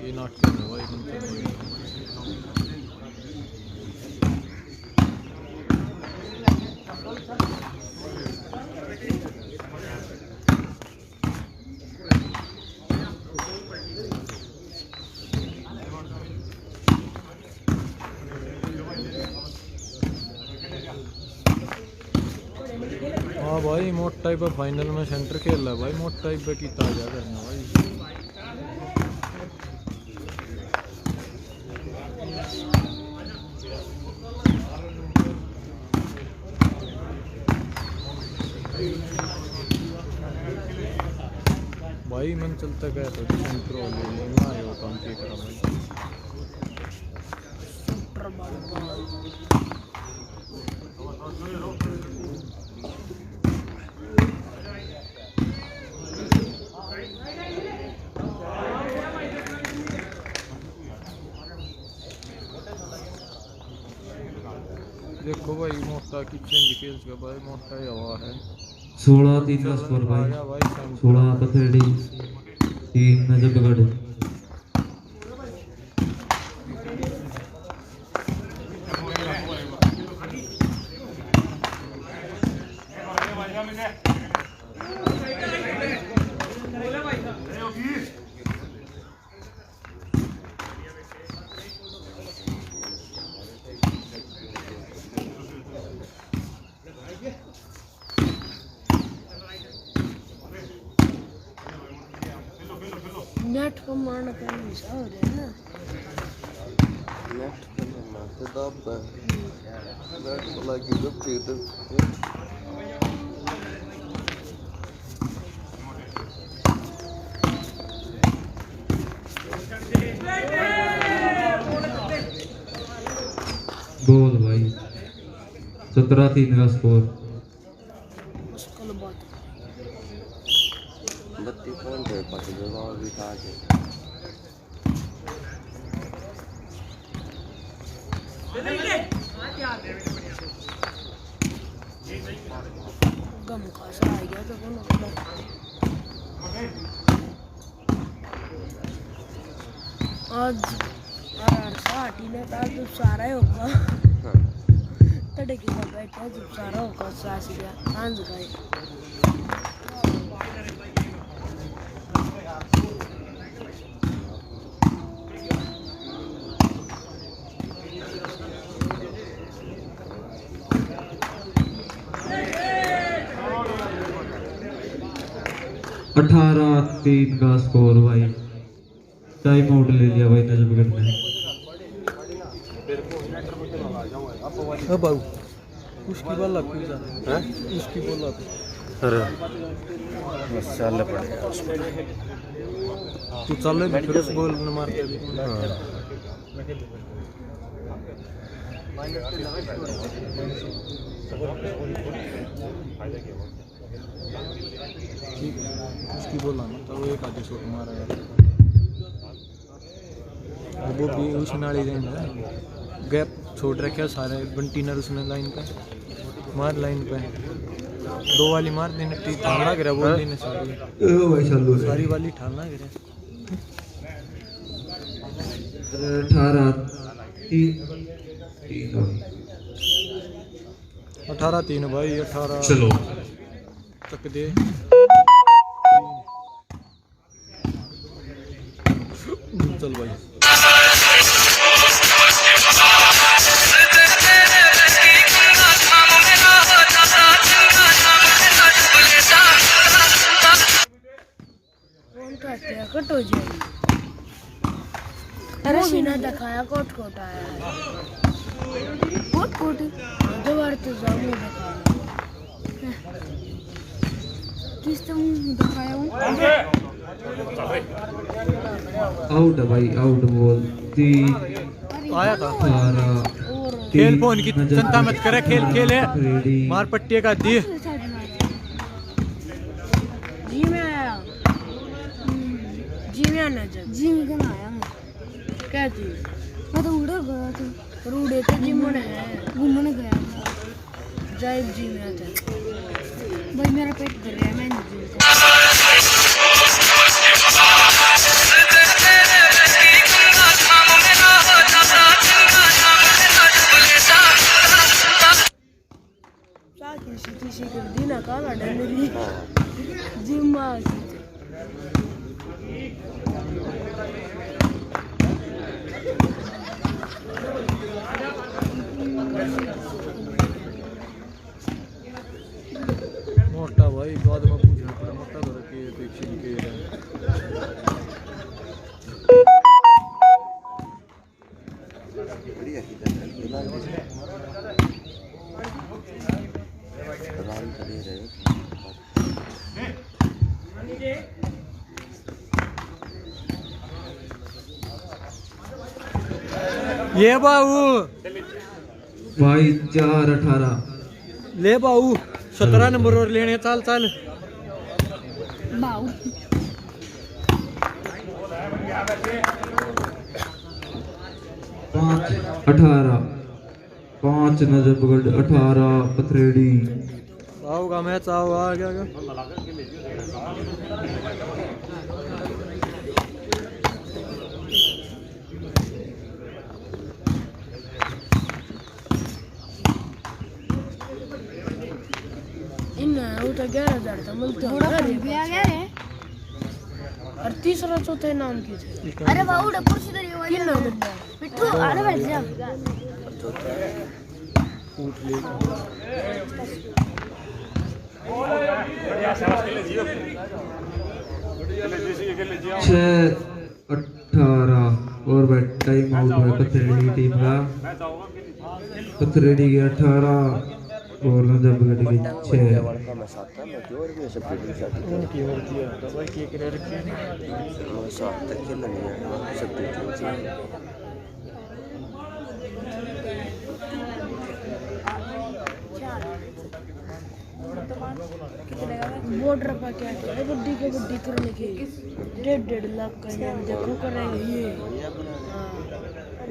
A: ये नाटक है भाई मंचल हाँ भाई मोट टाइप फाइनल में सेंटर खेल रहा है भाई मोट टाइप पे की ताजा करना भाई भाई मन चलता गया तो सेंटर हो ले ना आयो काम के करा भाई
E: सेंटर बड़ा
A: देखो भाई मोटा किचन डिटेल्स का भाई मोटा ही हवा है
B: 16-3 का स्कोर भाई
A: आया भाई
B: 16 पथरेडी 3 नजफगढ़
E: नेट को मारना का निशा हो रहा है ना
D: नेट करना तो दब नेट को लगी तो फिर
B: गोल भाई 17-3 का स्कोर
E: मुश्किल बात
D: बत्ती कौन है पास जगह और भी था के
E: गम खासा आ गया तो कौन आज साटी ने कहा तो सारा ही होगा तड़के का बैठा जब सारा होगा सास गया सांझ गए
B: अठारह 3 का स्कोर भाई टाइम आउट ले लिया भाई नजफगढ़ ने
A: अब बाबू उसकी बल्ला क्यों जा हैं उसकी बल्ला
D: अरे मसाला पड़ेगा उसमें
A: तू चल ले फिर उस बॉल न मार के ठीक उसकी बोला ना तो वो एक आधे शॉट मारा यार वो भी उस नाली देंगे गैप छोड़ रखे सारे बंटीनर उसने लाइन पे मार लाइन पे दो वाली मार देने ठाल लग रहा बोल देने सारी
B: भाई चालू है
A: सारी वाली ठाल लग रहा 18-3 भाई 18
F: चलो
A: तक दे चल भाई
E: कोट हो जाएगी। अरे सीना दिखाया कोट कोट आया है। कोट कोट दो बार तो जामू दिखाया किस तुम दिखाया हूँ
B: आउट है भाई, आउट बॉल 3
A: आया था।
B: 18
A: खेल फोन की चिंता मत करे, खेल खेल है।
B: रेडी
A: मार पट्टी का दी।
E: जी में आया जी में आना जब जी में कहाँ आया मैं क्या थी मैं तो उड़े गया था उड़े तो जिम में घूमने गया जाए जी में आता भाई मेरा पेट भर रहा है मैं नहीं जी किसी कर दी ना कहाँ डंडरी जिम में आ गई
A: मोटा भाई बाद में पूछना पड़ा मोटा तो रखी है पीछे के ये बाबू
B: भाई 4-18
A: ले बाबू 17 नंबर और लेने चाल चाल
E: बाऊ
B: 5 नजर पकड़ 18 पथरेड़ी
A: आओ का मैच आओ आ गया
E: वो तो 11,000 था मिलते हो और तीसरा चौथा नाम की थे अरे बाबू डपर से दरिया वाली नाम है मिठू अरे बैठ जा
A: ऊट ले
B: 6-18 और भाई टाइम आउट है पथरेड़ी टीम का पथरेड़ी के 18 और नजर पकड़ के 6
E: बॉर्डर पर क्या क्या बुड्ढी के बुड्ढी करने के 1.5 लाख का इनाम देखो करेंगे ये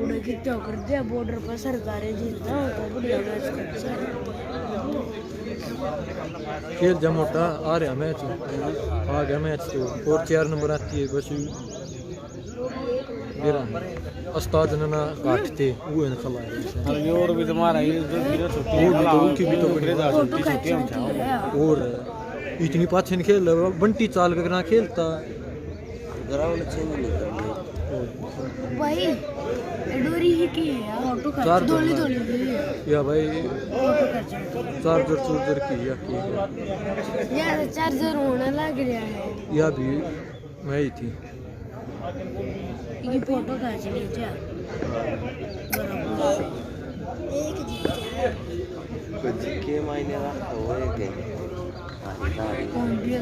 E: उन्हें कितना कर दिया बॉर्डर पर सरकारें जीतना होता बढ़िया मैच करता
A: खेल जा मोटा आ रहा मैच आ गया मैच तो और 4 नंबर आती है बस मेरा उस्ताद ने ना काटते वो इन खिलाए
C: और भी तुम्हारा ये जो किलो छुट्टी
A: भी तो
E: फोटो खींचती है
A: और इतनी पाछे खेल बंटी चाल कर ना खेलता
C: ग्राउंड चेंज नहीं करना
E: भाई डोरी ही की है फोटो
A: चार
E: खींच दोली दोली
A: या भाई
E: फोटो खींच
A: चार्जर की या
E: यार चार्जर होने लग रहा है
A: या भी मैं ही थी
E: ये फोटो खींच लीजिए
C: कुछ के मायने रखता हो के
E: कौन भी है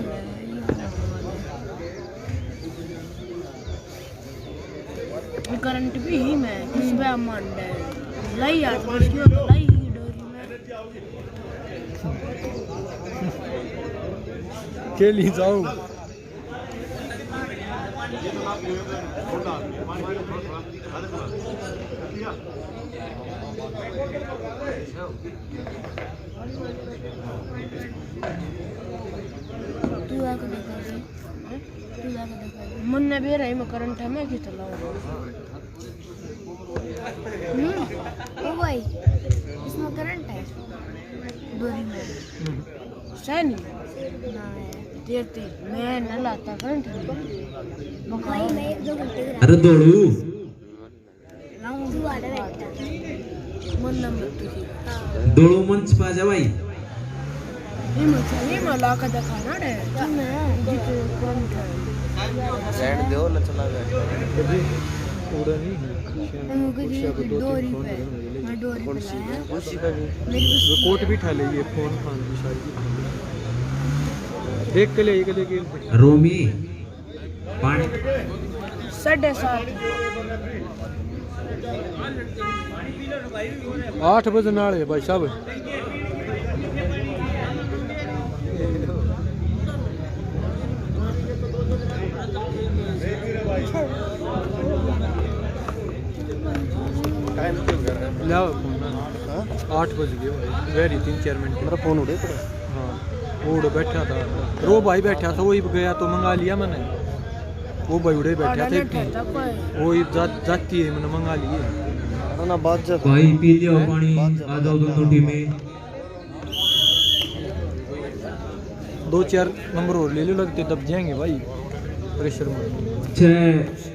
E: ये करंट भी ही मैं किस पे मान है लाई यार मुश्किल लाई ही डोरी में
A: खेल ही जाओ
E: तू आके देखा मन ने भी रही मैं करंट है मैं कितना लाऊं ओ भाई इसमें करंट है डोरी में सैनी ना देते मैं न लाता करंट भाई मैं 1-2 घंटे
B: अरे दौड़ू
E: लाऊं तू आड़े बैठा मन नंबर
B: दौड़ू मंच पे आ जा भाई
E: ये मत ला का दिखाना रे मैं जितने करंट है
C: साइड दो ना चला गया
A: उड़ा नहीं
E: मुझे डोरी पे मैं डोरी पे लाया
C: कुर्सी पे भी
E: मेरी
A: वो कोट भी ठा ले ये फोन फान भी सारी देख के ले ये के
B: रोमी पानी
E: 7:30
A: 8 बजे नाले भाई साहब
C: टाइम क्यों कर रहा है
A: लाओ फोन 8 बज गए भाई वेरी 3-4 मिनट
C: मेरा फोन उड़े पड़ा
A: हाँ वो उड़े बैठा था रो भाई बैठा था वही गया तो मंगा लिया मैंने वो भाई उड़े बैठा था वो जाती है मैंने मंगा लिए
C: ना बात जा
B: भाई पी लियो पानी आ जाओ दोनों टीमें
A: 2-4 नंबर और ले लो लगते दब जाएंगे भाई प्रेशर में
B: 6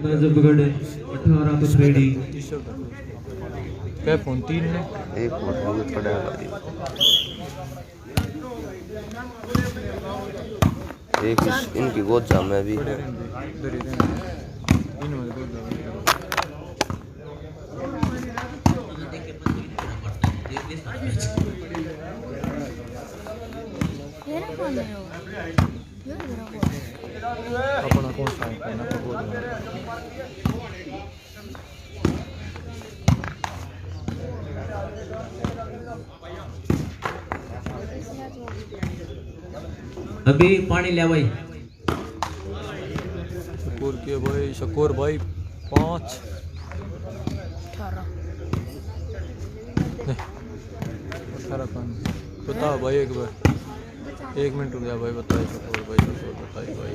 B: नजबगढ़ 18 तो थ्रेडी
A: क्या फोन 3 ने
C: एक फोटो खड़ा है एक इनकी गोद जाम है अभी
A: बड़े रहने इधर ही रहने इन वाले दो
E: मेरा फोन है वो
A: अपना कौन सा है ना बोल
B: अभी पानी ले भाई
A: शकूर भाई 5 18 बता भाई एक बार 1 मिनट रुक जा भाई बताइए शकूर भाई बताइए भाई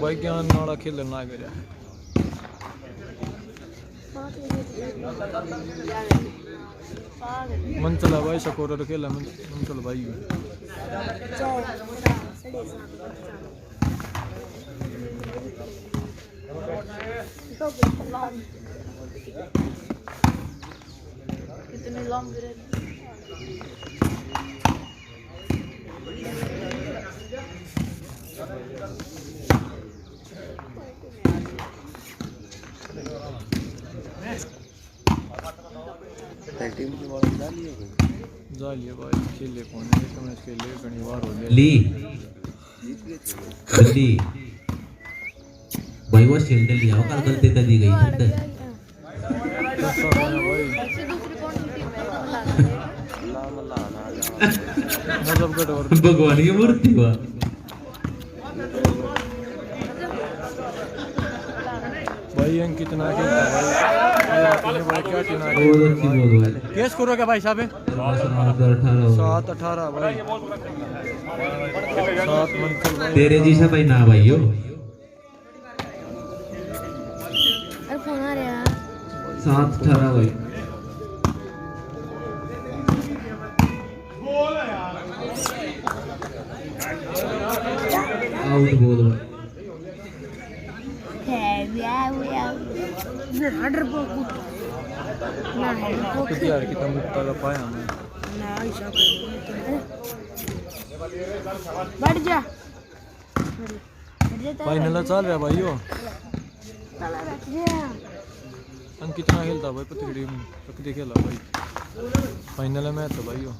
A: भाई क्या नाड़ा खेलना गया मन चला भाई शकूर खेला मन चल भाई
E: कितने लॉन्ग
C: टीम की बॉल डाली है
A: जालिए भाई खेले कौन है तो मैच खेले घनी बार हो गया
B: ली जल्दी भाई वो शील्ड लिया कर गलती तो दी गई है
A: कैसा खाना भाई
E: दूसरी कौन सी टीम है
A: नजफगढ़ और
B: भगवान की मूर्ति हुआ
A: भाई अंक कितना खेलता है भाई भाई क्या चुना
B: बहुत अच्छी बोल भाई
A: केस करोगे भाई साहब 7-18 भाई 7 मंथल भाई
B: तेरे जैसा भाई ना भाई हो
E: अरे फोन आ रहा है
B: 7-18 भाई आउट बोल भाई
E: हडर पोकुट ना है
A: कुछ यार कितना मुक्ता का पाया मैं
E: ना ऐसा बढ़ जा
A: फाइनल चल रहा भाई यो
E: तला रख जा
A: अंक कितना खेलता भाई पतड़ी में पकड़ी खेला भाई फाइनल में तो भाई यो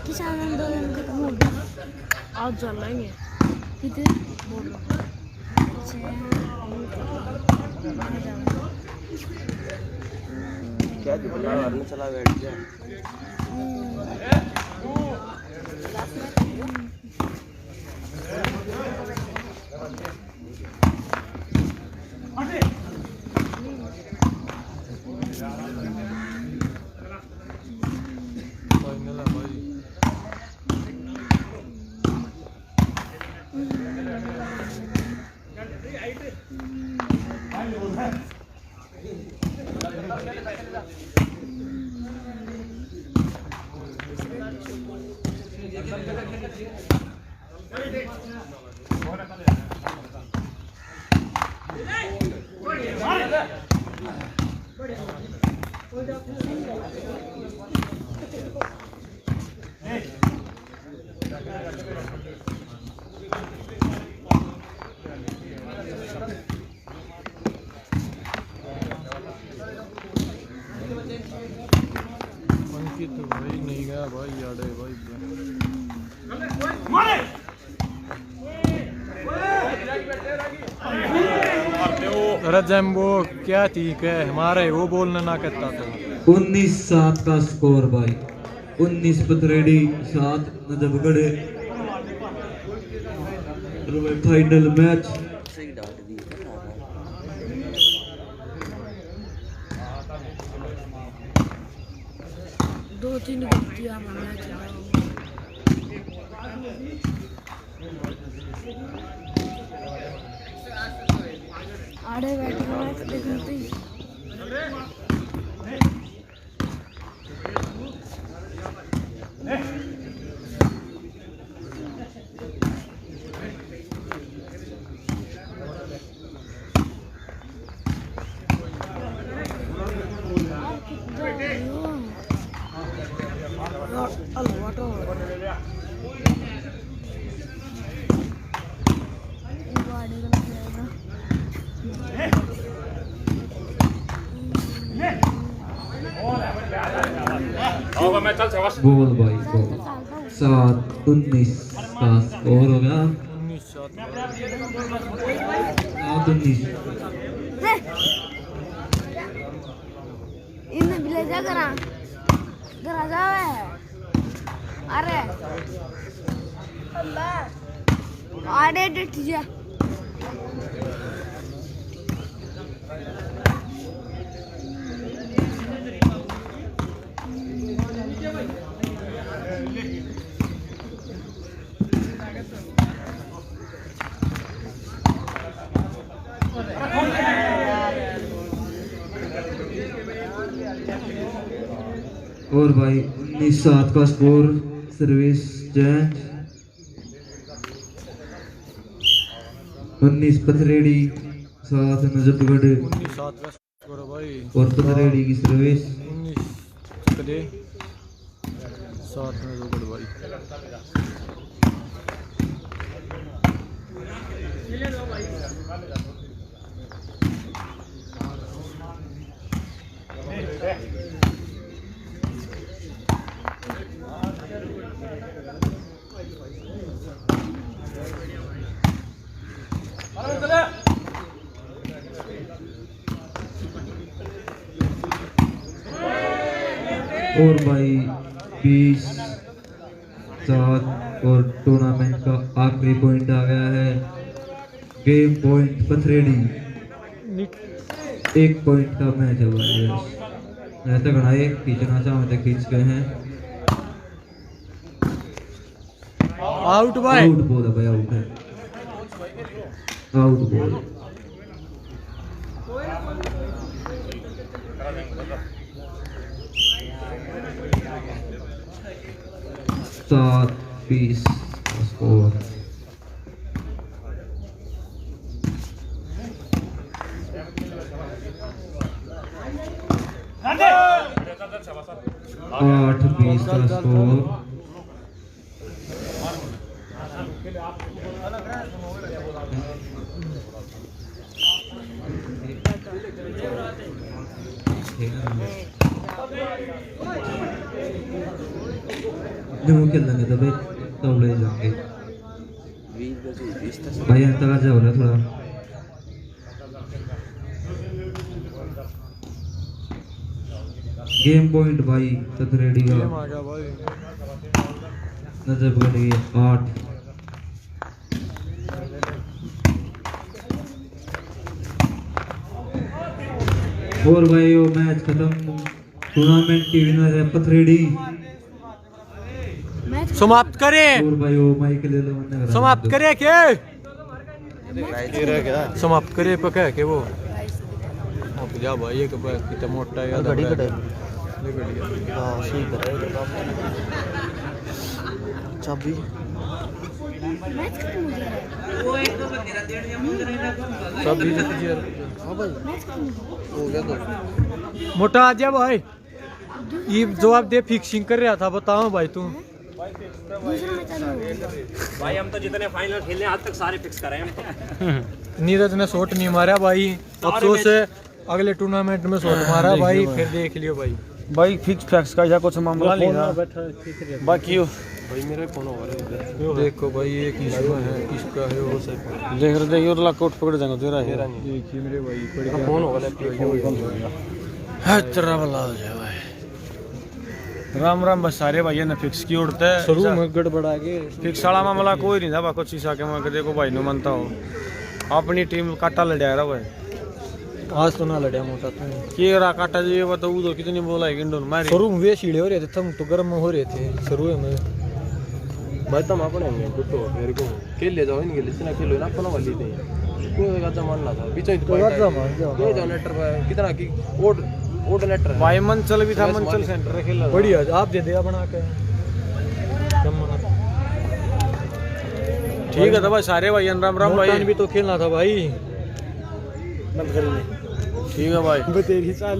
E: किसान आंदोलन खत्म हो गया आज चल लेंगे कितने बोलो
C: क्या जो बना रहा है चला बैठ गया
A: फाइनल है भाई। अंकित भाई नहीं गया भाई, याद है भाई। अरे जैम्बो क्या ठीक है हमारे, वो बोलना ना करता था।
B: 19-7 का स्कोर भाई। 19 पथरेड़ी 7 नजफगढ़। फाइनल मैच
E: दो तीन गलतियां मैंने आड़े बैठे मैच देखते ही
B: बोल भाई बोल। 7-19 का स्कोर हो गया। 7-19
E: इन्हें बिलेजा करा जावे। अरे आड़े डिट जा
B: और भाई 19-7 का score. Service change. 19 Pathredi 7 Najafgarh
A: 19-7 का स्कोर है भाई।
B: और पथरेड़ी की सर्विस।
A: 19 कदे 7 में रोकड़ भाई।
B: और भाई 20-7 और टूर्नामेंट का आखिरी पॉइंट आ गया है। Game point Pathredi. 1 पॉइंट का मैच है भाई। ऐसा घना एक खींचना चाहते तो खींच गए हैं।
A: आउट भाई।
B: आउट बॉल है भाई। आउट है। Out ball. सात 20 स्कोर। आठ 20 का स्कोर। जो खेलने तो भाई तब ले जाएंगे भाई। अंतर जा हो रहा थोड़ा। गेम पॉइंट भाई पथरेडी
A: गेम
B: का।
A: आ गया भाई।
B: नजर पकड़ गई 8। और भाई वो मैच खत्म। टूर्नामेंट की विनर है पथरेडी।
E: मैच
A: समाप्त करें,
B: और भाई वो माइक ले लो मैंने करा
A: समाप्त
B: दो।
A: करे के समाप्त करे पका के वो अब जा भाई एक कितना मोटा है घड़ी घड़ी हां सही चाबी
E: मैच खत्म हो गया
A: चाबी दे यार। हां भाई
E: मैच खत्म
A: हो गया तो मोटा आ जा भाई। ये जवाब दे, फिक्सिंग कर रहा था बताओ भाई तू।
E: दूसरा मैच चालू हो गया।
G: भाई हम तो जितने फाइनल खेले आज तक सारे फिक्स कराए हम तो।
A: नीरज ने शॉट नहीं मारा भाई, अफसोस है। अगले टूर्नामेंट में शॉट मारा भाई, फिर देख लियो भाई।
G: भाई फिक्स फैक्स का या कुछ मामला नहीं था बाकी
C: भाई मेरा फोन हो रहा है।
A: देखो भाई ये किसका है, किसका है वो सब
G: देख रहे थे और कोट पकड़ जाएंगे तेरा
C: मेरा नहीं
A: देखिए मेरे भाई पड़ गया।
C: फोन होगा लैपटॉप
A: है तेरा वाला हो जाए भाई।
G: राम राम बस सारे भाई ने फिक्स की उड़ते
A: शुरू में गड़बड़ा के
G: फिक्स वाला मामला कोई नहीं था बाको शीशा के मैं देखो भाई नु मानता हो अपनी टीम काटा लड़ा रहा भाई।
A: आज तो ना लड़या मोटा तू।
G: के रहा काटा जी बताओ तो कितनी बोला है इंडोन मारी
A: शुरू में वे सीढ़े हो रहे थे, तुम तो गर्म हो रहे थे शुरू में
C: भाई तुम अपने में गुट्टो मेरे को खेल ले जाओ इनके लिए इतना खेलो ना अपना वाली नहीं कोई गाजा मानना था बीचों
A: तो गाजा मान जाओ।
C: ये जो नेटर पर कितना की ओड नेटर
G: भाई मंचल भी था, मंचल सेंटर खेल
A: बढ़िया आप दे दिया बना के
G: ठीक है तो भाई सारे भाई राम राम भाई
A: भी तो खेलना था भाई।
G: ठीक है भाई
A: तेरी चाल